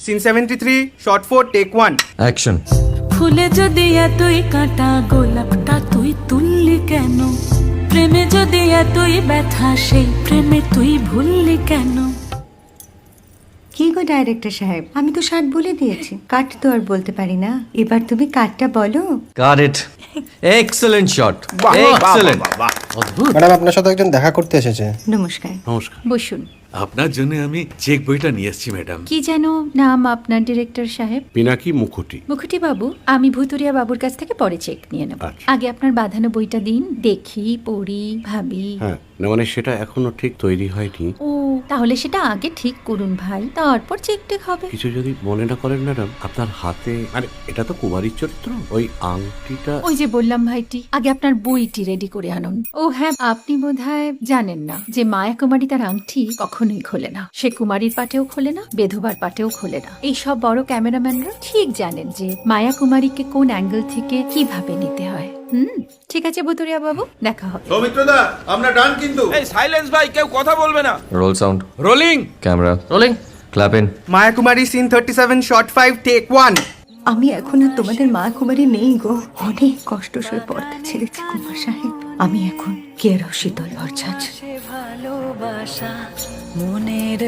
Scene 73 short 4 take 1 action. ফুলে যদি এতই কাঁটা গোলাপটা তুই তুললি কেন? প্রেমে যদি এতই ব্যথা সেই প্রেমে তুই ভুললি কেন? কি গো ডাইরেক্টর সাহেব, আমি তো 60 বলে দিয়েছি, কাট তো আর বলতে পারি না, এবার তুমি কাটটা বলো। Got it. Excellent shot, excellent. অদ্ভুত। ম্যাডাম আপনার সাথে একজন দেখা করতে এসেছে। নমস্কার। নমস্কার। বসুন। আপনার জন্য আমি চেক বইটা নিয়ে এসেছি ম্যাডাম। কি যেন নাম আপনার ডিরেক্টর সাহেব? পিনাকি মুখোটি। মুখুটি বাবু, আমি ভুতুরিয়া বাবুর কাছ থেকে পরে চেক নিয়ে নেব। আচ্ছা। আগে আপনার বাঁধানো বইটা দিন, দেখি, পড়ি, ভাবি। হ্যাঁ, না মানে সেটা এখনো ঠিক তৈরি হয়নি। ও, তাহলে সেটা আগে ঠিক করুন ভাই, তারপর চেক টেক হবে। কিছু যদি মনে না করেন ম্যাডাম, আপনার হাতে, আরে এটা তো কুমারীর চরিত্র, ওই আংটিটা। ওই যে বললাম ভাইটি, আগে আপনার বইটি রেডি করে আনুন। ও হ্যাঁ, আপনি বোধহয় জানেন না যে মায়া কুমারী তার আংটি কখনোই খোলে না। সে কুমারীর পাটেও খোলে না, বেধবার পাটেও খোলে না। এই সব বড় ক্যামেরাম্যানরা ঠিক জানেন যে মায়া কুমারীকে কোন অ্যাঙ্গেল থেকে কিভাবে নিতে হয়। ঠিক আছে ভুতুরিয়া বাবু, দেখা হবে। সৌমিত্রদা, আমরা ডান কিন্তু। এই সাইলেন্স ভাই, কেউ কথা বলবে না। Roll sound, rolling. Camera rolling, clap in. Maya Kumari scene 37 shot 5 take 1 আমি এখন আর তোমাদের মা কুমারী নেই গো, অনেক কষ্ট সয়ে পর্দা ছেড়েছি কুমার সাহেব। আমি এখন কেরও শীতল ভরছাছ। ভালোবাসা মনের